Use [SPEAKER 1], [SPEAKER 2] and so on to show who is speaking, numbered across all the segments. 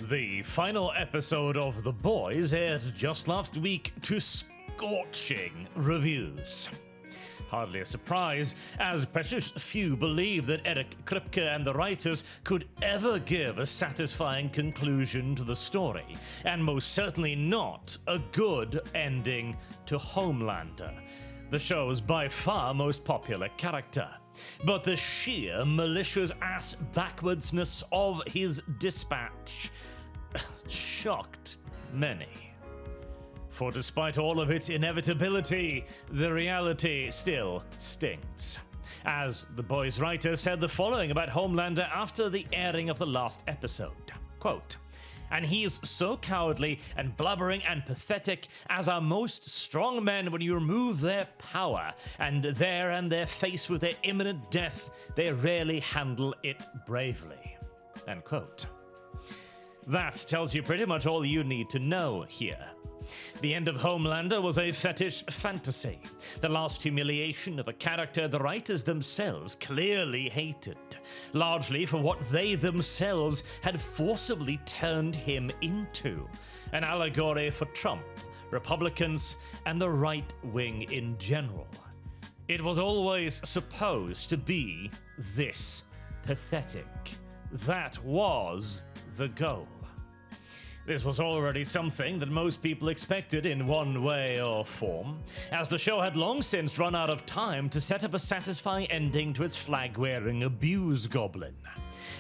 [SPEAKER 1] The final episode of The Boys aired just last week to scorching reviews. Hardly a surprise, as precious few believe that Eric Kripke and the writers could ever give a satisfying conclusion to the story, and most certainly not a good ending to Homelander, the show's by far most popular character. But the sheer malicious ass backwardsness of his dispatch shocked many. For despite all of its inevitability, the reality still stings. As The Boys writer said the following about Homelander after the airing of the last episode, quote, "And he is so cowardly and blubbering and pathetic as are most strong men when you remove their power, and they're faced with their imminent death, they rarely handle it bravely." End quote. That tells you pretty much all you need to know here. The end of Homelander was a fetish fantasy, the last humiliation of a character the writers themselves clearly hated, largely for what they themselves had forcibly turned him into, an allegory for Trump, Republicans, and the right wing in general. It was always supposed to be this pathetic. That was the goal. This was already something that most people expected in one way or form, as the show had long since run out of time to set up a satisfying ending to its flag-wearing abuse goblin.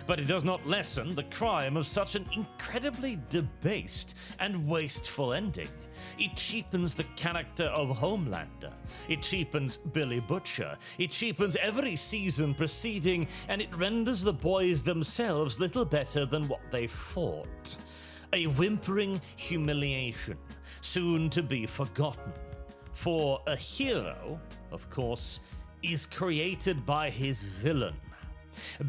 [SPEAKER 1] But it does not lessen the crime of such an incredibly debased and wasteful ending. It cheapens the character of Homelander, it cheapens Billy Butcher, it cheapens every season preceding, and it renders the boys themselves little better than what they fought. A whimpering humiliation, soon to be forgotten. For a hero, of course, is created by his villain.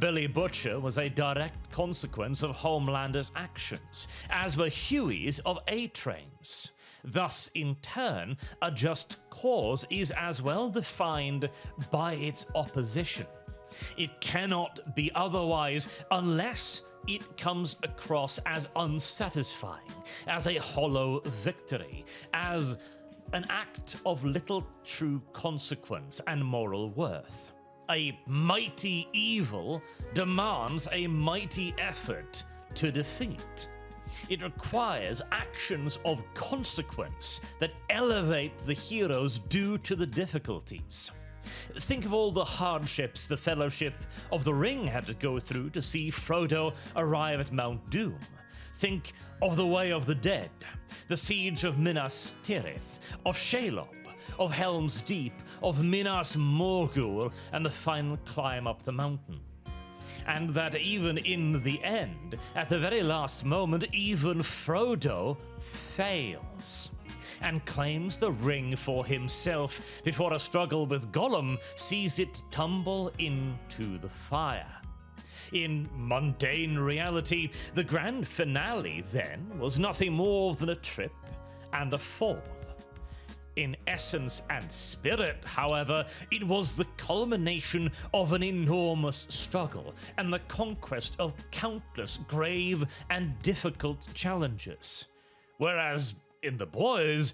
[SPEAKER 1] Billy Butcher was a direct consequence of Homelander's actions, as were Huey's of A-Train's. Thus, in turn, a just cause is as well defined by its opposition. It cannot be otherwise unless it comes across as unsatisfying, as a hollow victory, as an act of little true consequence and moral worth. A mighty evil demands a mighty effort to defeat. It requires actions of consequence that elevate the heroes due to the difficulties. Think of all the hardships the Fellowship of the Ring had to go through to see Frodo arrive at Mount Doom. Think of the Way of the Dead, the Siege of Minas Tirith, of Shelob, of Helm's Deep, of Minas Morgul, and the final climb up the mountain. And that even in the end, at the very last moment, even Frodo fails and claims the ring for himself before a struggle with Gollum sees it tumble into the fire. In mundane reality, the grand finale then was nothing more than a trip and a fall. In essence and spirit, however, it was the culmination of an enormous struggle and the conquest of countless grave and difficult challenges. Whereas in The Boys,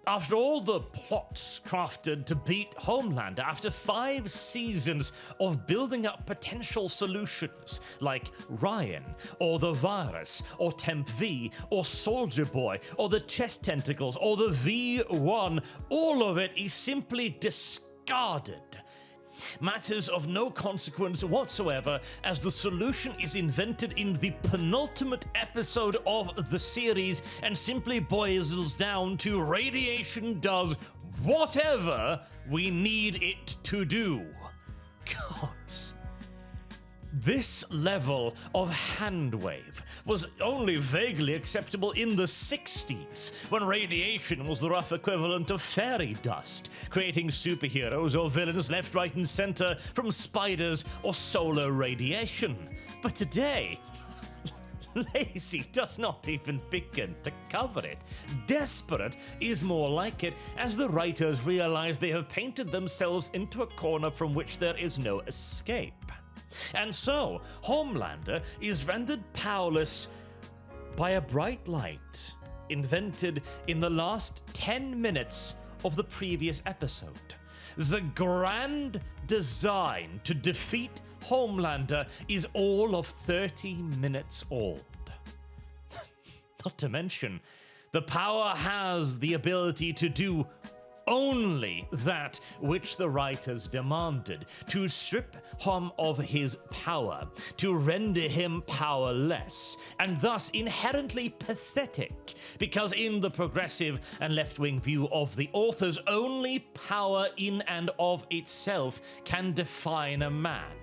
[SPEAKER 1] after all the plots crafted to beat Homelander, after 5 seasons of building up potential solutions like Ryan, or the virus, or Temp V, or Soldier Boy, or the chest tentacles, or the V1, all of it is simply discarded. Matters of no consequence whatsoever, as the solution is invented in the penultimate episode of the series and simply boils down to radiation does whatever we need it to do. Gods. This level of handwave was only vaguely acceptable in the 60s, when radiation was the rough equivalent of fairy dust, creating superheroes or villains left, right, and center from spiders or solar radiation. But today, lazy does not even begin to cover it. Desperate is more like it, as the writers realize they have painted themselves into a corner from which there is no escape. And so, Homelander is rendered powerless by a bright light invented in the last 10 minutes of the previous episode. The grand design to defeat Homelander is all of 30 minutes old. Not to mention, the power has the ability to do only that which the writers demanded, to strip him of his power, to render him powerless, and thus inherently pathetic, because in the progressive and left-wing view of the authors, only power in and of itself can define a man,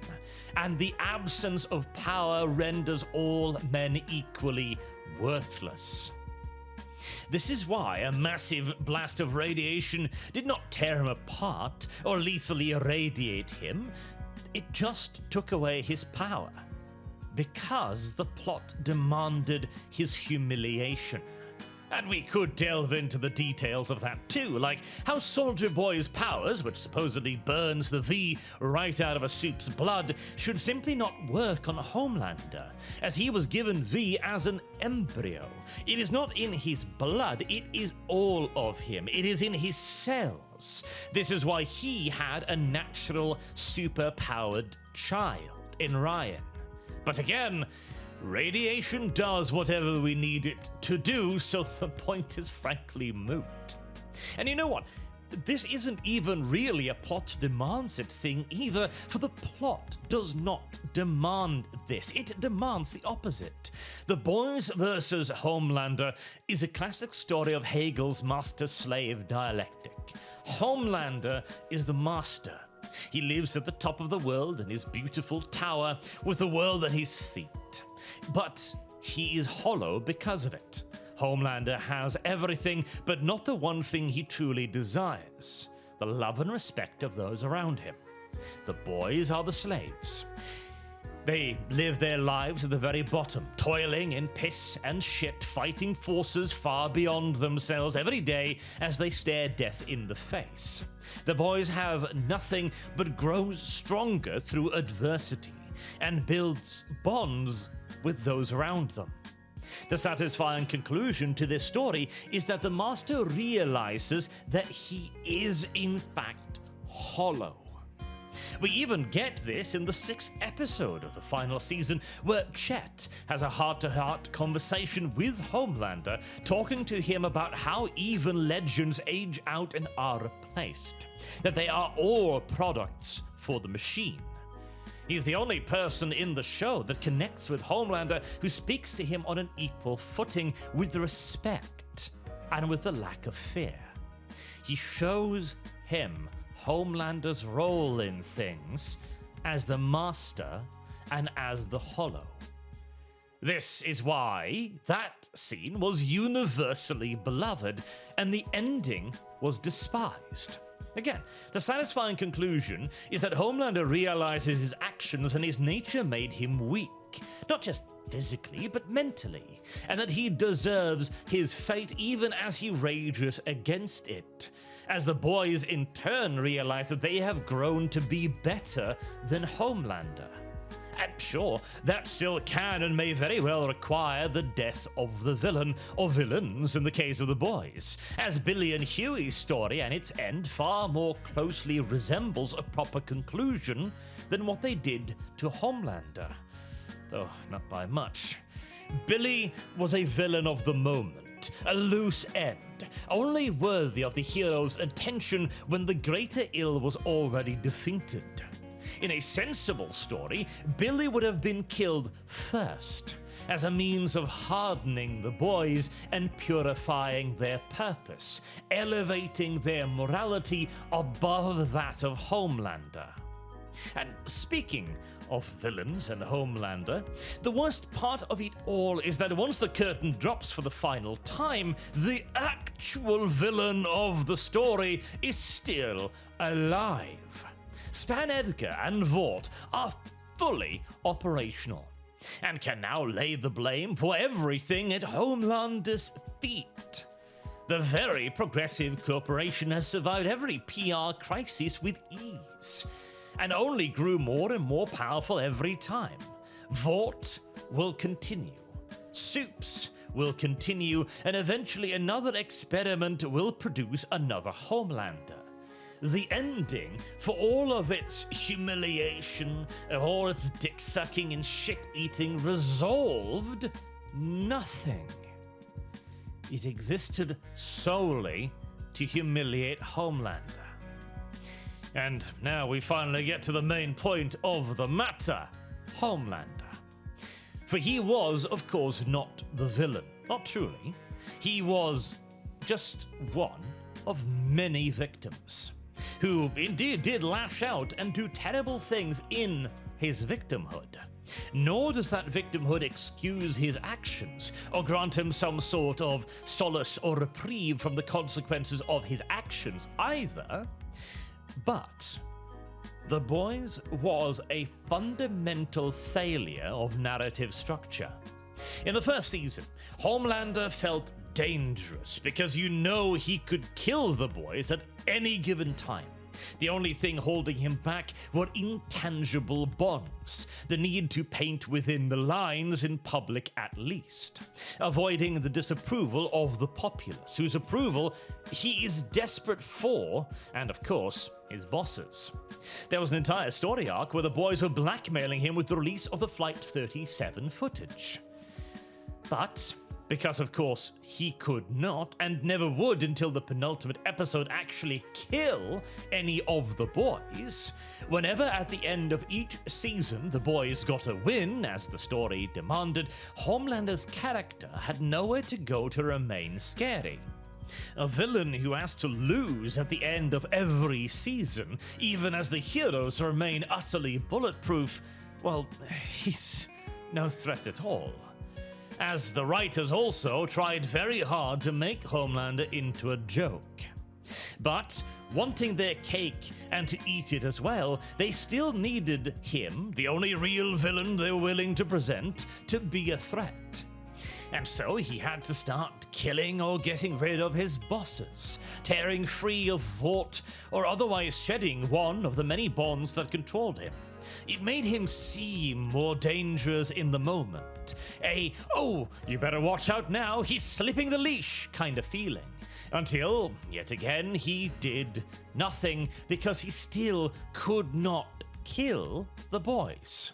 [SPEAKER 1] and the absence of power renders all men equally worthless. This is why a massive blast of radiation did not tear him apart or lethally irradiate him. It just took away his power, because the plot demanded his humiliation. And we could delve into the details of that too, like how Soldier Boy's powers, which supposedly burns the V right out of a Soup's blood, should simply not work on Homelander, as he was given V as an embryo. It is not in his blood, it is all of him. It is in his cells. This is why he had a natural, super-powered child in Ryan. But again, radiation does whatever we need it to do, so the point is frankly moot. And you know what? This isn't even really a plot demands it thing either, for the plot does not demand this. It demands the opposite. The Boys versus Homelander is a classic story of Hegel's master-slave dialectic. Homelander is the master. He lives at the top of the world in his beautiful tower with the world at his feet. But he is hollow because of it. Homelander has everything, but not the one thing he truly desires: the love and respect of those around him. The boys are the slaves. They live their lives at the very bottom, toiling in piss and shit, fighting forces far beyond themselves every day as they stare death in the face. The boys have nothing but grows stronger through adversity and builds bonds with those around them. The satisfying conclusion to this story is that the master realizes that he is in fact hollow. We even get this in the 6th episode of the final season, where Chet has a heart-to-heart conversation with Homelander, talking to him about how even legends age out and are replaced, that they are all products for the machine. He's the only person in the show that connects with Homelander, who speaks to him on an equal footing, with respect and with a lack of fear. He shows him Homelander's role in things as the master and as the hollow. This is why that scene was universally beloved and the ending was despised. Again, the satisfying conclusion is that Homelander realizes his actions and his nature made him weak, not just physically, but mentally, and that he deserves his fate even as he rages against it, as the boys in turn realize that they have grown to be better than Homelander. And sure, that still can and may very well require the death of the villain, or villains in the case of the boys, as Billy and Huey's story and its end far more closely resembles a proper conclusion than what they did to Homelander. Though not by much. Billy was a villain of the moment, a loose end, only worthy of the hero's attention when the greater ill was already defeated. In a sensible story, Billy would have been killed first, as a means of hardening the boys and purifying their purpose, elevating their morality above that of Homelander. And speaking of villains and Homelander, the worst part of it all is that once the curtain drops for the final time, the actual villain of the story is still alive. Stan Edgar and Vought are fully operational and can now lay the blame for everything at Homelander's feet. The very progressive corporation has survived every PR crisis with ease and only grew more and more powerful every time. Vought will continue. Soups will continue, and eventually another experiment will produce another Homelander. The ending, for all of its humiliation, all its dick-sucking and shit-eating, resolved nothing. It existed solely to humiliate Homelander. And now we finally get to the main point of the matter, Homelander. For he was, of course, not the villain, not truly. He was just one of many victims, who indeed did lash out and do terrible things in his victimhood. Nor does that victimhood excuse his actions or grant him some sort of solace or reprieve from the consequences of his actions either. But The Boys was a fundamental failure of narrative structure. In the first season, Homelander felt dangerous because you know he could kill the Boys at any given time. The only thing holding him back were intangible bonds, the need to paint within the lines in public at least, avoiding the disapproval of the populace, whose approval he is desperate for, and of course, his bosses. There was an entire story arc where the Boys were blackmailing him with the release of the Flight 37 footage. But because, of course, he could not, and never would until the penultimate episode, actually kill any of the Boys, whenever at the end of each season the Boys got a win, as the story demanded, Homelander's character had nowhere to go to remain scary. A villain who has to lose at the end of every season, even as the heroes remain utterly bulletproof, well, he's no threat at all. As the writers also tried very hard to make Homelander into a joke. But, wanting their cake and to eat it as well, they still needed him, the only real villain they were willing to present, to be a threat. And so he had to start killing or getting rid of his bosses, tearing free of Vought, or otherwise shedding one of the many bonds that controlled him. It made him seem more dangerous in the moment. Oh, you better watch out now, he's slipping the leash kind of feeling. Until, yet again, he did nothing because he still could not kill the Boys.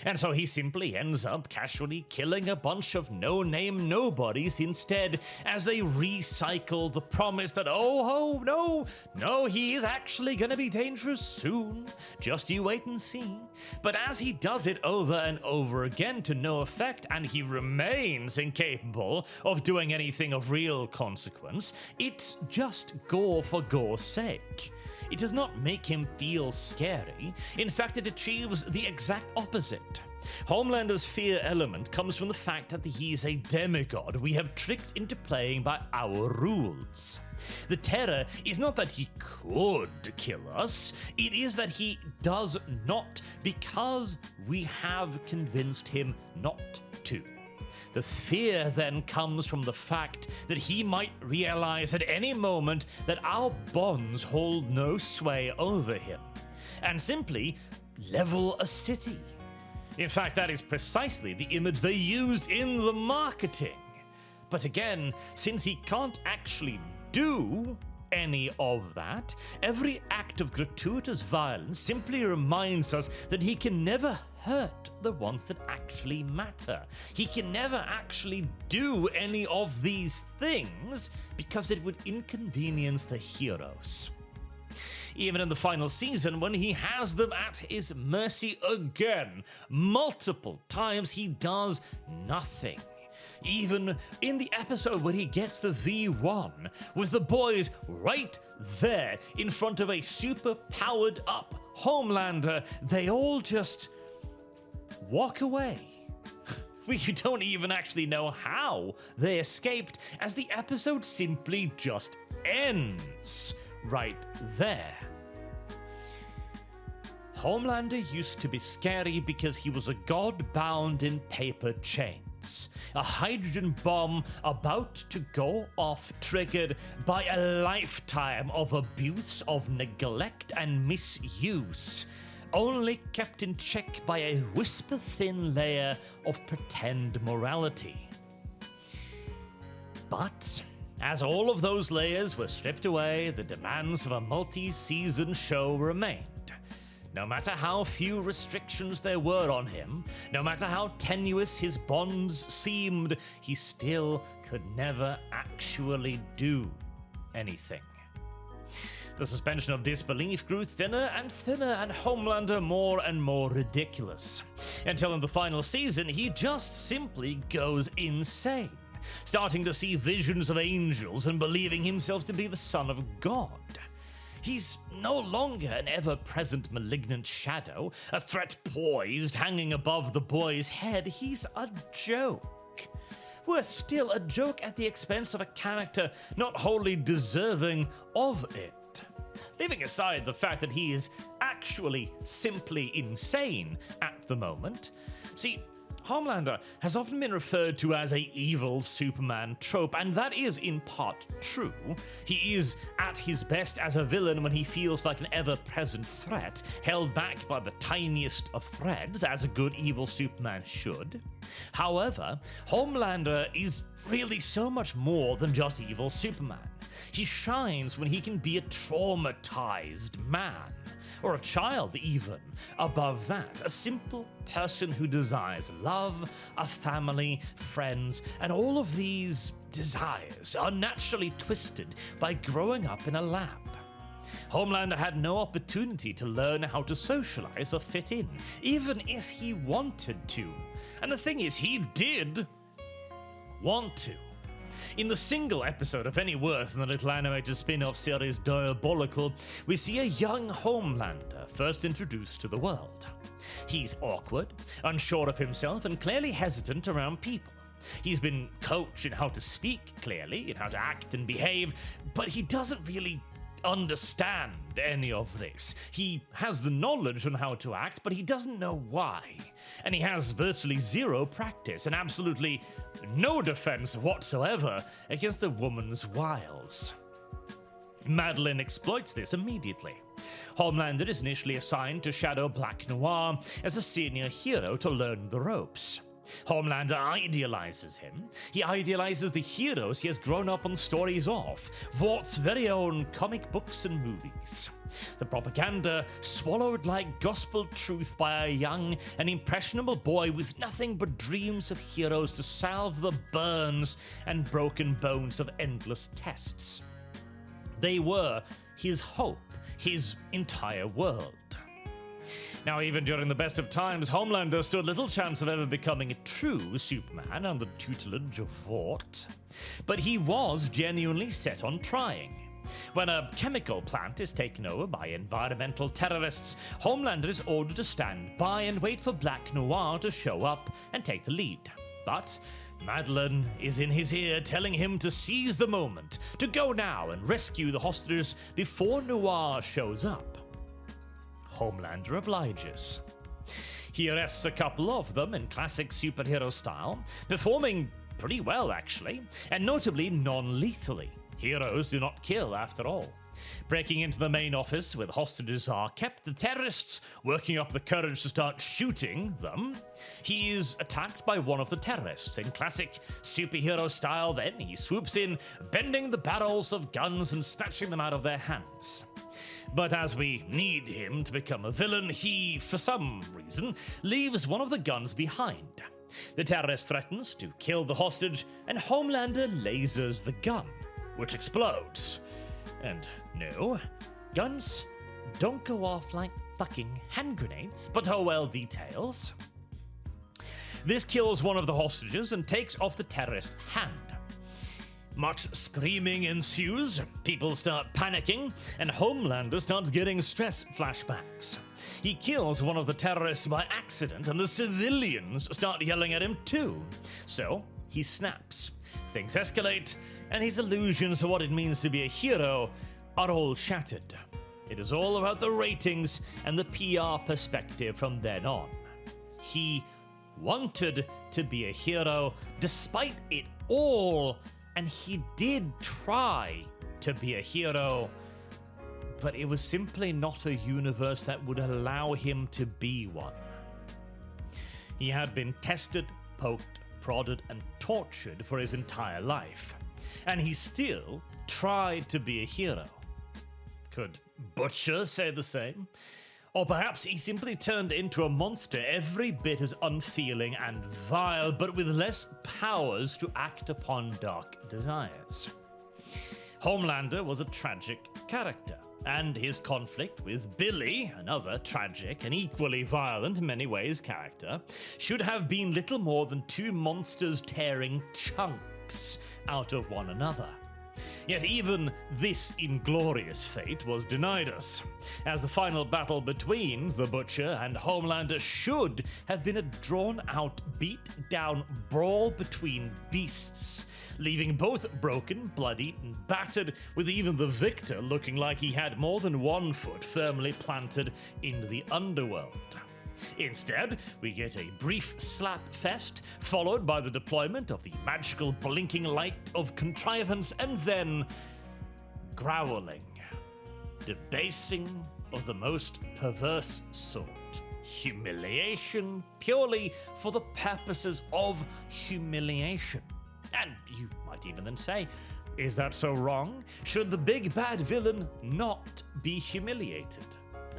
[SPEAKER 1] And so he simply ends up casually killing a bunch of no-name nobodies instead, as they recycle the promise that, no, he is actually gonna be dangerous soon. Just you wait and see. But as he does it over and over again to no effect, and he remains incapable of doing anything of real consequence, it's just gore for gore's sake. It does not make him feel scary. In fact, it achieves the exact opposite. Homelander's fear element comes from the fact that he's a demigod we have tricked into playing by our rules. The terror is not that he could kill us, it is that he does not because we have convinced him not to. The fear then comes from the fact that he might realize at any moment that our bonds hold no sway over him, and simply level a city. In fact, that is precisely the image they used in the marketing. But again, since he can't actually do any of that, every act of gratuitous violence simply reminds us that he can never hurt the ones that actually matter. He can never actually do any of these things because it would inconvenience the heroes. Even in the final season, when he has them at his mercy again, multiple times, he does nothing. Even in the episode where he gets the V1, with the Boys right there in front of a super powered up Homelander, they all just walk away. We don't even actually know how they escaped, as the episode simply just ends right there. Homelander used to be scary because he was a god bound in paper chains. A hydrogen bomb about to go off, triggered by a lifetime of abuse, of neglect and misuse, only kept in check by a whisper-thin layer of pretend morality. But as all of those layers were stripped away, the demands of a multi-season show remained. No matter how few restrictions there were on him, no matter how tenuous his bonds seemed, he still could never actually do anything. The suspension of disbelief grew thinner and Homelander more and more ridiculous, until in the final season he just simply goes insane, starting to see visions of angels and believing himself to be the son of God. He's no longer an ever-present malignant shadow, a threat poised, hanging above the boy's head. He's a joke. We're still a joke at the expense of a character not wholly deserving of it. Leaving aside the fact that he is actually simply insane at the moment. See, Homelander has often been referred to as a evil Superman trope, and that is in part true. He is at his best as a villain when he feels like an ever-present threat, held back by the tiniest of threads, as a good evil Superman should. However, Homelander is really so much more than just evil Superman. He shines when he can be a traumatized man, or a child even. Above that, a simple person who desires love, a family, friends, and all of these desires are naturally twisted by growing up in a lab. Homelander had no opportunity to learn how to socialize or fit in, even if he wanted to. And the thing is, he did want to. In the single episode of any worth in the little animated spin-off series Diabolical, we see a young Homelander first introduced to the world. He's awkward, unsure of himself, and clearly hesitant around people. He's been coached in how to speak clearly, in how to act and behave, but he doesn't really understand any of this. He has the knowledge on how to act, but he doesn't know why. And he has virtually zero practice and absolutely no defense whatsoever against a woman's wiles. Madeline exploits this immediately. Homelander is initially assigned to shadow Black Noir as a senior hero to learn the ropes. Homelander idealizes him. He idealizes the heroes he has grown up on stories of, Vort's very own comic books and movies. The propaganda swallowed like gospel truth by a young and impressionable boy with nothing but dreams of heroes to salve the burns and broken bones of endless tests. They were his hope, his entire world. Now, even during the best of times, Homelander stood little chance of ever becoming a true Superman under the tutelage of Vought. But he was genuinely set on trying. When a chemical plant is taken over by environmental terrorists, Homelander is ordered to stand by and wait for Black Noir to show up and take the lead. But Madeline is in his ear telling him to seize the moment, to go now and rescue the hostages before Noir shows up. Homelander obliges. He arrests a couple of them in classic superhero style, performing pretty well actually, and notably non-lethally. Heroes do not kill after all. Breaking into the main office where the hostages are kept, the terrorists working up the courage to start shooting them. He is attacked by one of the terrorists in classic superhero style. Then he swoops in, bending the barrels of guns and snatching them out of their hands. But as we need him to become a villain, he, for some reason, leaves one of the guns behind. The terrorist threatens to kill the hostage, and Homelander lasers the gun, which explodes. And no, guns don't go off like fucking hand grenades, but oh well, details. This kills one of the hostages and takes off the terrorist hand. Much screaming ensues, people start panicking, and Homelander starts getting stress flashbacks. He kills one of the terrorists by accident, and the civilians start yelling at him too. So he snaps. Things escalate, and his illusions of what it means to be a hero are all shattered. It is all about the ratings and the PR perspective from then on. He wanted to be a hero despite it all, and he did try to be a hero, but it was simply not a universe that would allow him to be one. He had been tested, poked, prodded, and tortured for his entire life. And he still tried to be a hero. Could Butcher say the same? Or perhaps he simply turned into a monster every bit as unfeeling and vile, but with less powers to act upon dark desires. Homelander was a tragic character, and his conflict with Billy, another tragic and equally violent in many ways character, should have been little more than two monsters tearing chunks out of one another. Yet even this inglorious fate was denied us, as the final battle between the Butcher and Homelander should have been a drawn-out, beat-down brawl between beasts, leaving both broken, bloodied, and battered, with even the victor looking like he had more than one foot firmly planted in the underworld. Instead, we get a brief slap fest, followed by the deployment of the magical blinking light of contrivance, and then growling, debasing of the most perverse sort, humiliation purely for the purposes of humiliation. And you might even then say, is that so wrong? Should the big bad villain not be humiliated?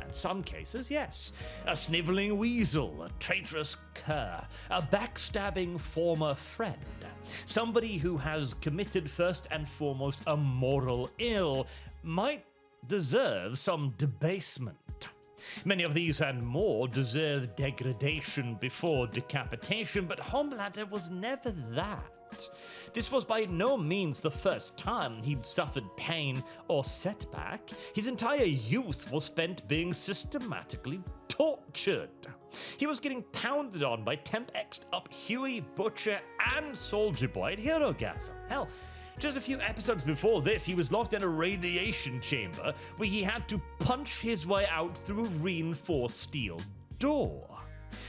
[SPEAKER 1] In some cases, yes. A sniveling weasel, a traitorous cur, a backstabbing former friend, somebody who has committed first and foremost a moral ill might deserve some debasement. Many of these and more deserve degradation before decapitation, but Homelander was never that. This was by no means the first time he'd suffered pain or setback. His entire youth was spent being systematically tortured. He was getting pounded on by temp-X'd up Huey, Butcher, and Soulja Boy at Herogasm. Hell, just a few episodes before this, he was locked in a radiation chamber where he had to punch his way out through a reinforced steel door.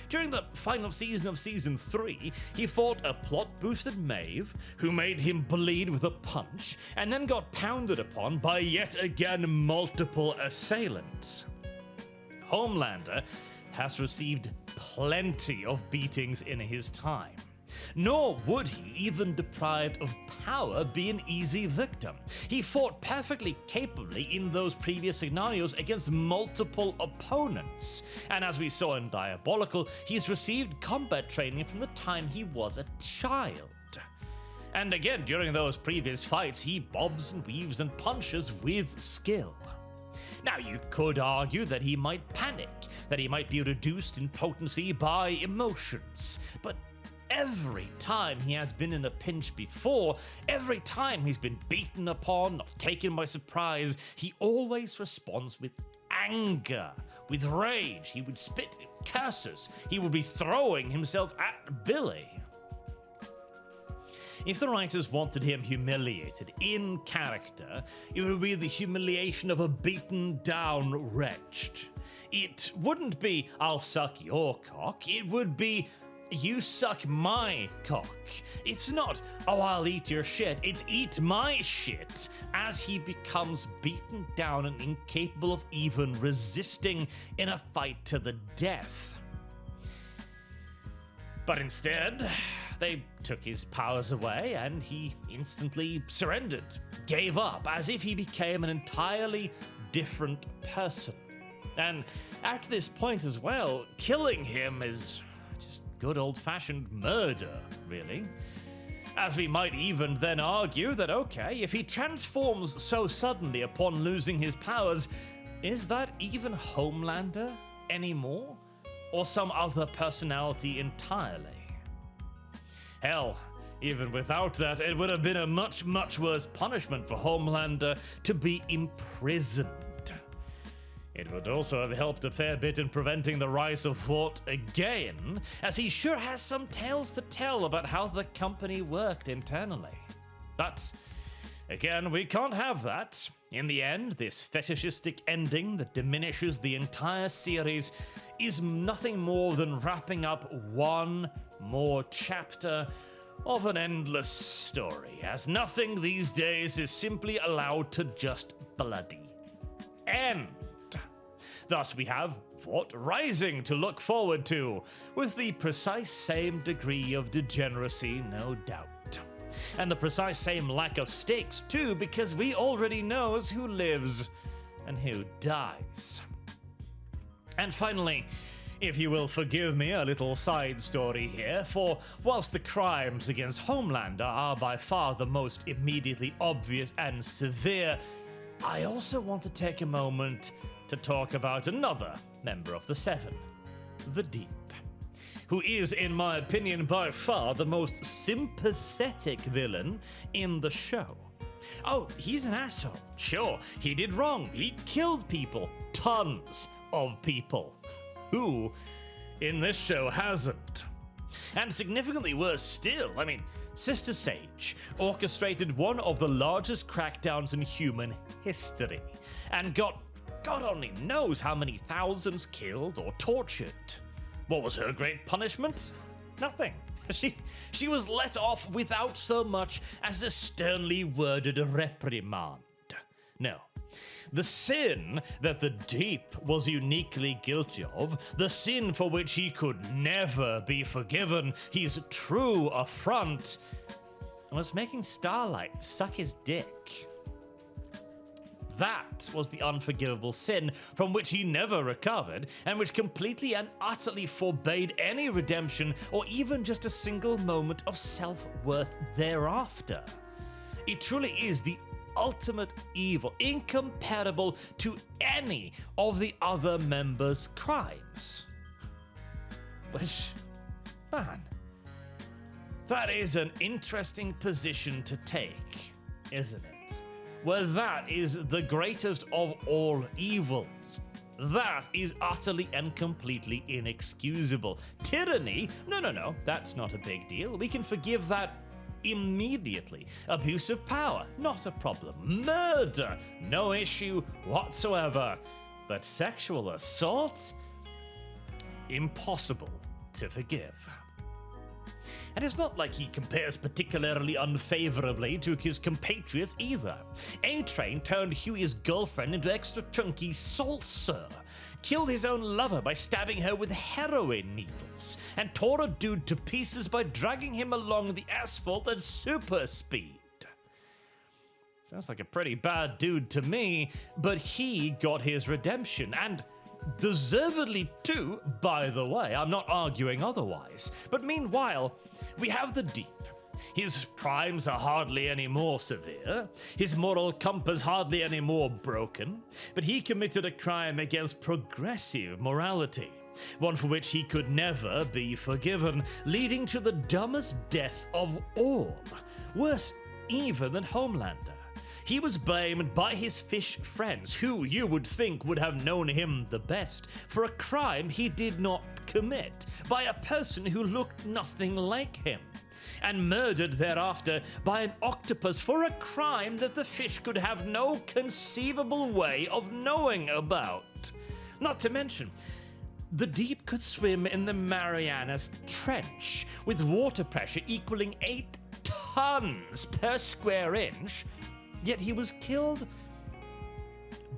[SPEAKER 1] During the final season of Season 3, he fought a plot-boosted Maeve, who made him bleed with a punch, and then got pounded upon by yet again multiple assailants. Homelander has received plenty of beatings in his time. Nor would he, even deprived of power, be an easy victim. He fought perfectly capably in those previous scenarios against multiple opponents. And as we saw in Diabolical, he's received combat training from the time he was a child. And again, during those previous fights, he bobs and weaves and punches with skill. Now, you could argue that he might panic, that he might be reduced in potency by emotions, but every time he has been in a pinch before, every time he's been beaten upon or taken by surprise, he always responds with anger, with rage. He would spit curses. He would be throwing himself at Billy. If the writers wanted him humiliated in character, it would be the humiliation of a beaten down wretch. It wouldn't be, I'll suck your cock. It would be, you suck my cock. It's not, oh, I'll eat your shit. It's eat my shit, as he becomes beaten down and incapable of even resisting in a fight to the death. But instead, they took his powers away and he instantly surrendered, gave up, as if he became an entirely different person. And at this point as well, killing him is just good old-fashioned murder, really. As we might even then argue that, okay, if he transforms so suddenly upon losing his powers, is that even Homelander anymore? Or some other personality entirely? Hell, even without that, it would have been a much, much worse punishment for Homelander to be imprisoned. It would also have helped a fair bit in preventing the rise of Vought again, as he sure has some tales to tell about how the company worked internally. But, again, we can't have that. In the end, this fetishistic ending that diminishes the entire series is nothing more than wrapping up one more chapter of an endless story, as nothing these days is simply allowed to just bloody end. Thus, we have Vought Rising to look forward to, with the precise same degree of degeneracy, no doubt. And the precise same lack of stakes too, because we already knows who lives and who dies. And finally, if you will forgive me a little side story here, for whilst the crimes against Homelander are by far the most immediately obvious and severe, I also want to take a moment to talk about another member of the Seven, the Deep, who is, in my opinion, by far the most sympathetic villain in the show. Oh, he's an asshole. Sure, he did wrong. He killed people. Tons of people. Who in this show hasn't? And significantly worse still, Sister Sage orchestrated one of the largest crackdowns in human history and got God only knows how many thousands killed or tortured. What was her great punishment? Nothing. She was let off without so much as a sternly worded reprimand. No. The sin that the Deep was uniquely guilty of, the sin for which he could never be forgiven, his true affront, was making Starlight suck his dick. That was the unforgivable sin from which he never recovered, and which completely and utterly forbade any redemption or even just a single moment of self-worth thereafter. It truly is the ultimate evil, incomparable to any of the other members' crimes. Which, man, that is an interesting position to take, isn't it? Where that is the greatest of all evils. That is utterly and completely inexcusable. Tyranny? No, that's not a big deal. We can forgive that immediately. Abuse of power? Not a problem. Murder? No issue whatsoever. But sexual assault? Impossible to forgive. And it's not like he compares particularly unfavorably to his compatriots either. A-Train turned Huey's girlfriend into extra chunky salsa, killed his own lover by stabbing her with heroin needles, and tore a dude to pieces by dragging him along the asphalt at super speed. Sounds like a pretty bad dude to me, but he got his redemption, and deservedly too, by the way. I'm not arguing otherwise. But meanwhile, we have the Deep. His crimes are hardly any more severe, his moral compass hardly any more broken, but he committed a crime against progressive morality, one for which he could never be forgiven, leading to the dumbest death of all, worse even than Homelander. He was blamed by his fish friends, who you would think would have known him the best, for a crime he did not commit, by a person who looked nothing like him, and murdered thereafter by an octopus for a crime that the fish could have no conceivable way of knowing about. Not to mention, the Deep could swim in the Marianas Trench with water pressure equaling 8 tons per square inch, yet he was killed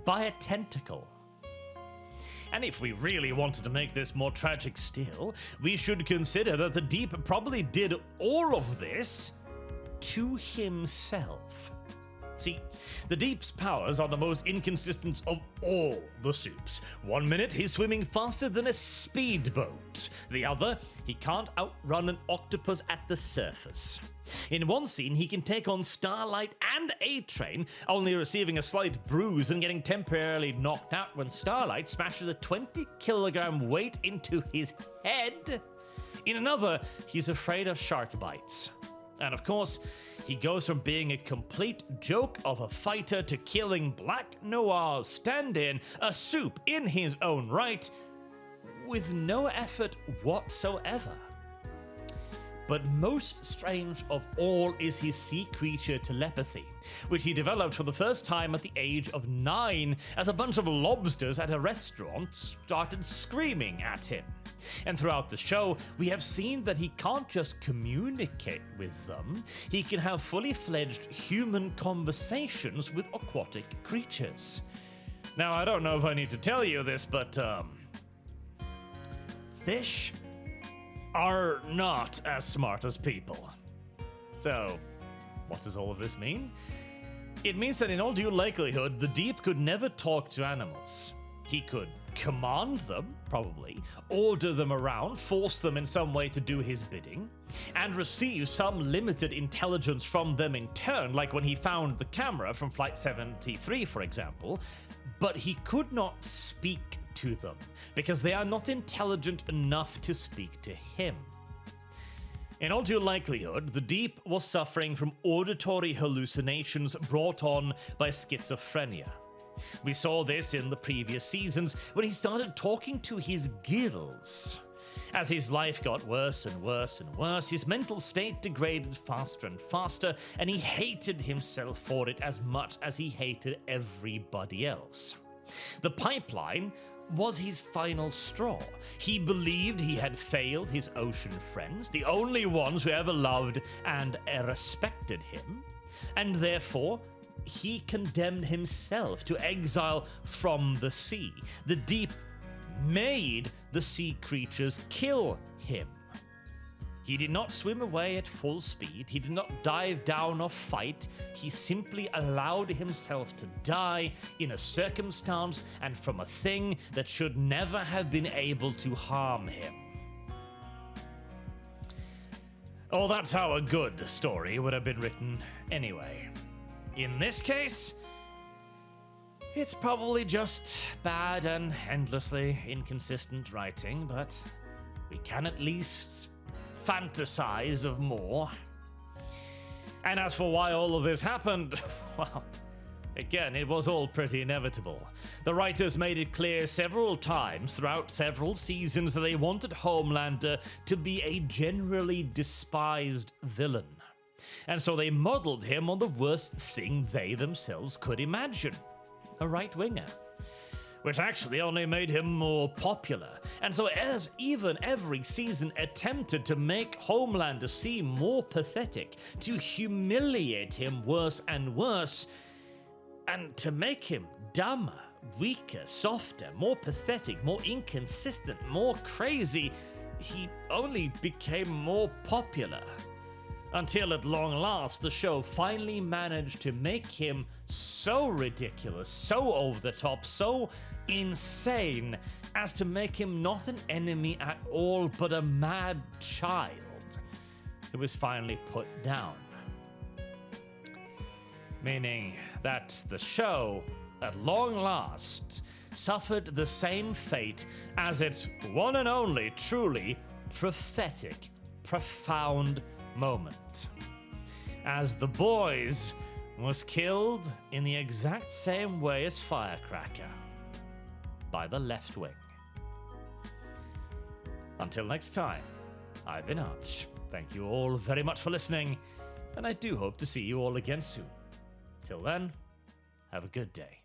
[SPEAKER 1] by a tentacle. And if we really wanted to make this more tragic still, we should consider that the Deep probably did all of this to himself. See, the Deep's powers are the most inconsistent of all the Supes. One minute, he's swimming faster than a speedboat. The other, he can't outrun an octopus at the surface. In one scene, he can take on Starlight and A-Train, only receiving a slight bruise and getting temporarily knocked out when Starlight smashes a 20-kilogram weight into his head. In another, he's afraid of shark bites. And of course, he goes from being a complete joke of a fighter to killing Black Noir's stand-in, a Supe in his own right, with no effort whatsoever. But most strange of all is his sea creature telepathy, which he developed for the first time at the age of 9 as a bunch of lobsters at a restaurant started screaming at him. And throughout the show, we have seen that he can't just communicate with them, he can have fully fledged human conversations with aquatic creatures. Now, I don't know if I need to tell you this, but fish are not as smart as people. So, what does all of this mean? It means that in all due likelihood, the Deep could never talk to animals. He could command them, probably, order them around, force them in some way to do his bidding, and receive some limited intelligence from them in turn, like when he found the camera from Flight 73, for example, but he could not speak to them, because they are not intelligent enough to speak to him. In all due likelihood, the Deep was suffering from auditory hallucinations brought on by schizophrenia. We saw this in the previous seasons when he started talking to his gills. As his life got worse and worse and worse, his mental state degraded faster and faster, and he hated himself for it as much as he hated everybody else. The pipeline was his final straw. He believed he had failed his ocean friends, the only ones who ever loved and respected him, and therefore he condemned himself to exile from the sea. The Deep made the sea creatures kill him. He did not swim away at full speed. He did not dive down or fight. He simply allowed himself to die in a circumstance and from a thing that should never have been able to harm him. Oh, that's how a good story would have been written anyway. In this case, it's probably just bad and endlessly inconsistent writing, but we can at least fantasize of more. And as for why all of this happened, well, again, it was all pretty inevitable. The writers made it clear several times throughout several seasons that they wanted Homelander to be a generally despised villain. And so they modeled him on the worst thing they themselves could imagine, a right-winger, which actually only made him more popular. And so as even every season attempted to make Homelander seem more pathetic, to humiliate him worse and worse, and to make him dumber, weaker, softer, more pathetic, more inconsistent, more crazy, he only became more popular. Until at long last, the show finally managed to make him so ridiculous, so over the top, so insane, as to make him not an enemy at all, but a mad child who was finally put down. Meaning that the show, at long last, suffered the same fate as its one and only truly prophetic, profound moment, as the boys was killed in the exact same way as Firecracker, by the left wing. Until next time, I've been Arch. Thank you all very much for listening, and I do hope to see you all again soon. Till then, have a good day.